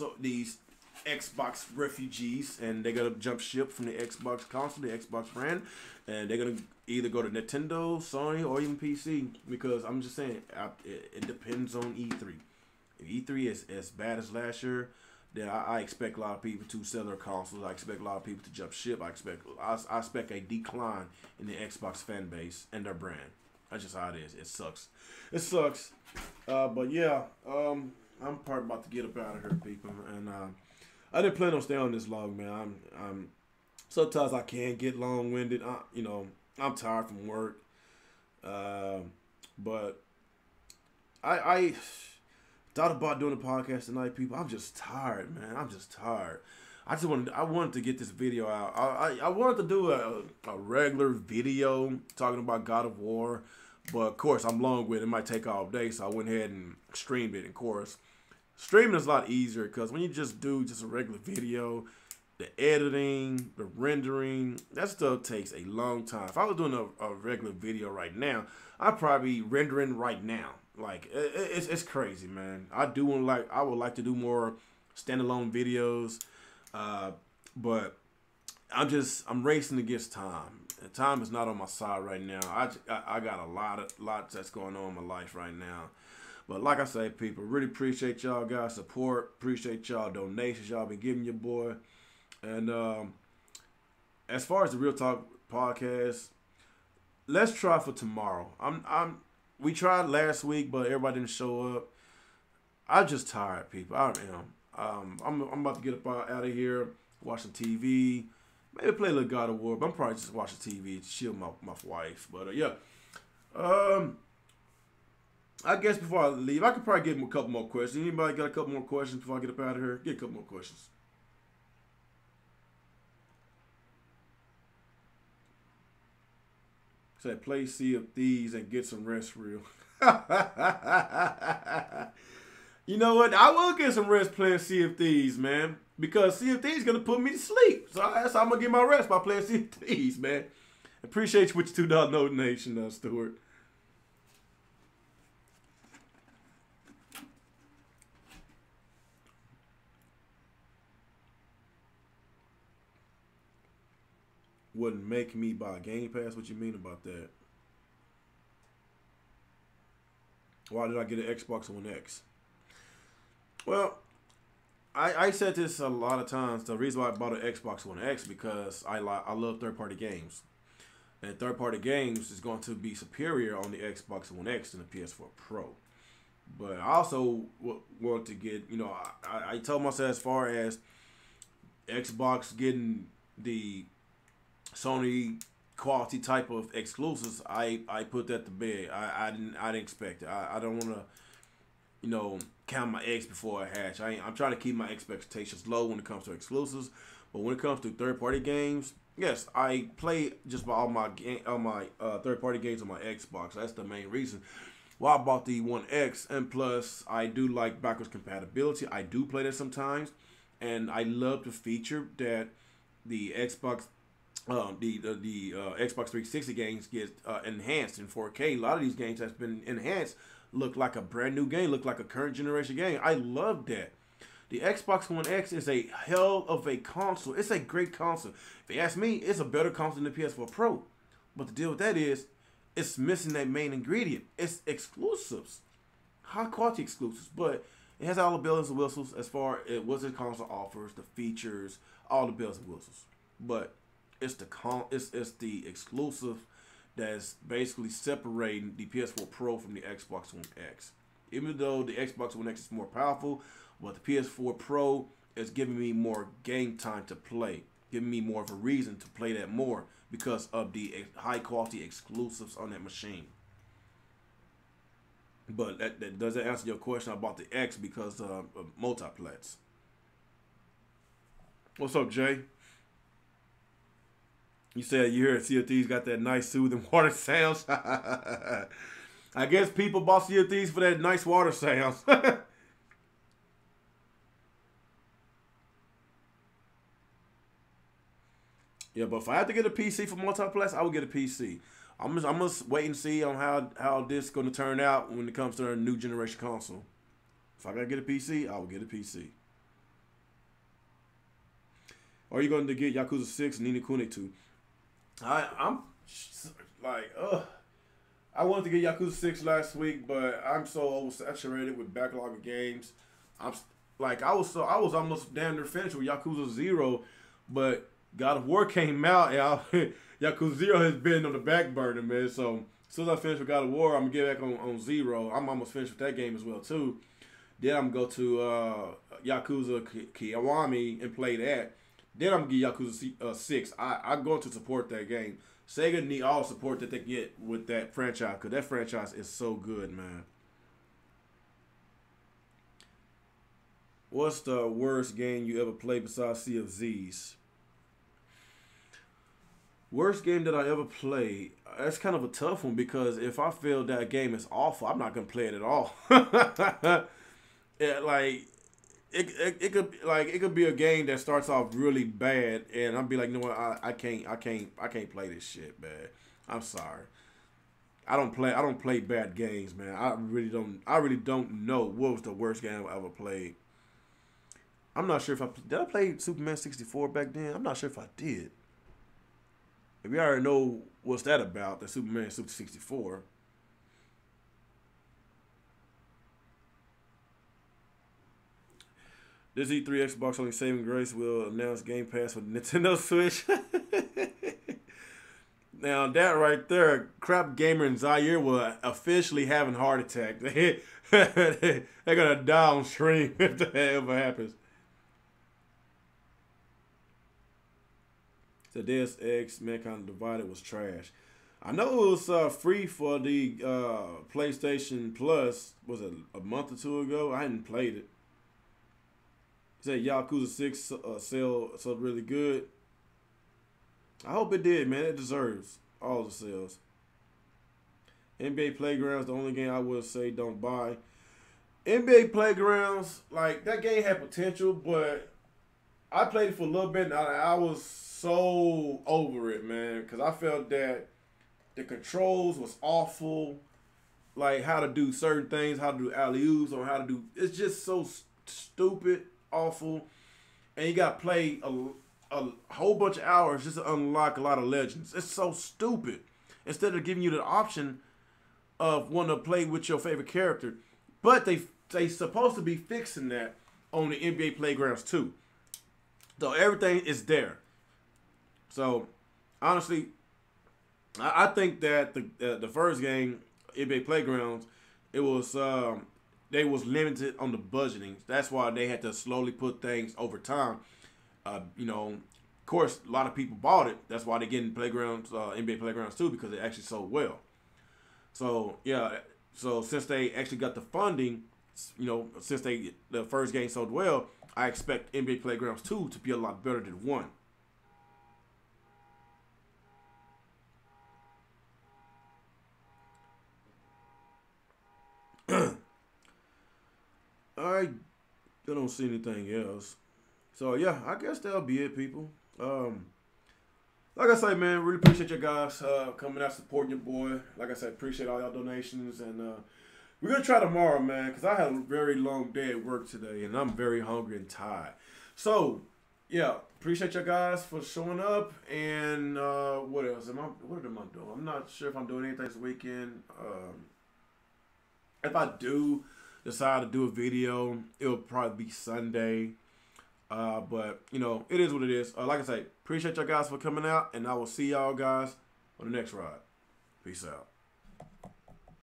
Xbox refugees, and they're gonna jump ship from the Xbox console, the Xbox brand, and they're gonna either go to Nintendo, Sony, or even PC. Because I'm just saying, it depends on E3. If E3 is as bad as last year, then I expect a lot of people to sell their consoles. I expect a lot of people to jump ship. I expect a decline in the Xbox fan base and their brand. That's just how it is. It sucks. It sucks. But yeah, I'm probably about to get up out of here, people, and I didn't plan on staying on this long, man. I'm sometimes I can get long-winded. I'm tired from work. But I thought about doing a podcast tonight, people. I'm just tired, man. I'm just tired. I wanted to get this video out. I wanted to do a regular video talking about God of War, but of course I'm long-winded. It might take all day, so I went ahead and streamed it. Of course, streaming is a lot easier because when you just do a regular video, the editing, the rendering, that stuff takes a long time. If I was doing a regular video right now, I'd probably be rendering right now. Like, it's crazy, man. I would like to do more standalone videos, but I'm racing against time. And time is not on my side right now. I got a lot that's going on in my life right now. But like I say, people, really appreciate y'all guys' support. Appreciate y'all donations y'all been giving your boy. And as far as the Real Talk podcast, let's try for tomorrow. We tried last week, but everybody didn't show up. I'm just tired, people. I am. I'm about to get up out of here, watch some TV, maybe play a little God of War. But I'm probably just watching TV to shield my wife. But yeah. I guess before I leave, I could probably give him a couple more questions. Anybody got a couple more questions before I get up out of here? Get a couple more questions. Say, play Sea of Thieves and get some rest real. You know what? I will get some rest playing Sea of Thieves, man. Because Sea of Thieves is going to put me to sleep. So that's how I'm going to get my rest by playing Sea of Thieves, man. Appreciate you with your $2 donation, Stuart. Wouldn't make me buy a Game Pass? What you mean about that? Why did I get an Xbox One X? Well, I said this a lot of times. The reason why I bought an Xbox One X because I love third-party games. And third-party games is going to be superior on the Xbox One X than the PS4 Pro. But I also want to get, I told myself as far as Xbox getting the Sony quality type of exclusives, I put that to bed. I didn't expect it. I don't want to, count my eggs before I hatch. I'm trying to keep my expectations low when it comes to exclusives, but when it comes to third-party games, yes, I play just about all my third-party games on my Xbox. That's the main reason why I bought the One X, and plus I do like backwards compatibility. I do play that sometimes, and I love the feature that the Xbox. The Xbox 360 games get enhanced in 4K. A lot of these games that's been enhanced look like a brand new game, look like a current generation game. I love that. The Xbox One X is a hell of a console. It's a great console. If you ask me, it's a better console than the PS4 Pro. But the deal with that is, it's missing that main ingredient. It's exclusives, high quality exclusives, but it has all the bells and whistles as far as what the console offers, the features, all the bells and whistles. But it's the exclusive that's basically separating the PS4 Pro from the Xbox One X. Even though the Xbox One X is more powerful, but the PS4 Pro is giving me more game time to play, giving me more of a reason to play that more because of the high quality exclusives on that machine. But that doesn't answer your question about the X because of multiplats. What's up, Jay? You said you heard Sea of Thieves got that nice soothing water sounds. I guess people bought Sea of Thieves for that nice water sounds. Yeah, but if I had to get a PC for multiplats, I would get a PC. I'm just wait and see on how this is going to turn out when it comes to a new generation console. If I gotta get a PC, I will get a PC. Or are you going to get Yakuza 6 and Ni no Kuni 2? I'm like, I wanted to get Yakuza 6 last week, but I'm so oversaturated with backlog of games. I'm like, I was almost damn near finished with Yakuza 0, but God of War came out, and Yakuza 0 has been on the back burner, man. So as soon as I finish with God of War, I'm gonna get back on 0. I'm almost finished with that game as well too. Then I'm gonna go to Yakuza Kiwami and play that. Then I'm gonna get Yakuza 6. I'm going to support that game. Sega need all support that they get with that franchise, because that franchise is so good, man. What's the worst game you ever played besides Sea of Z's? Worst game that I ever played? That's kind of a tough one, because if I feel that game is awful, I'm not gonna play it at all. It could be a game that starts off really bad, and I'll be like, you know what, I can't play this shit, man. I'm sorry. I don't play bad games, man. I really don't know what was the worst game I ever played. I'm not sure if did I play Superman 64 back then? I'm not sure if I did. If you already know what's that about, the Superman Super 64. This E3 Xbox only saving grace will announce Game Pass for Nintendo Switch. Now that right there, Crap Gamer and Zaire will officially have a heart attack. They're gonna die on stream if that ever happens. The Deus Ex Mankind Divided was trash. I know it was free for the PlayStation Plus. Was it a month or two ago? I hadn't played it. Said Yakuza 6 sold really good. I hope it did, man. It deserves all the sales. NBA Playgrounds, the only game I would say don't buy. NBA Playgrounds, like, that game had potential, but I played it for a little bit, and I was so over it, man, because I felt that the controls was awful, like how to do certain things, how to do alley-oops, or how to do, it's just so stupid, awful, and you got to play a whole bunch of hours just to unlock a lot of legends. It's so stupid. Instead of giving you the option of wanting to play with your favorite character, but they supposed to be fixing that on the NBA Playgrounds too. So everything is there. So honestly, I think that the first game, NBA Playgrounds, it was they was limited on the budgeting. That's why they had to slowly put things over time. You know, of course, a lot of people bought it. That's why they're getting Playgrounds, NBA Playgrounds too, because it actually sold well. So yeah, so since they actually got the funding, you know, since the first game sold well, I expect NBA Playgrounds 2 to be a lot better than 1. I don't see anything else. So yeah, I guess that'll be it, people. Like I say, man, really appreciate you guys coming out supporting your boy. Like I said, appreciate all y'all donations, and we're gonna try tomorrow, man, because I had a very long day at work today, and I'm very hungry and tired. So yeah, appreciate you guys for showing up. And what else? What am I doing? I'm not sure if I'm doing anything this weekend. If I do decide to do a video, it'll probably be Sunday. But, you know, it is what it is. Like I say, appreciate y'all guys for coming out, and I will see y'all guys on the next ride. Peace out.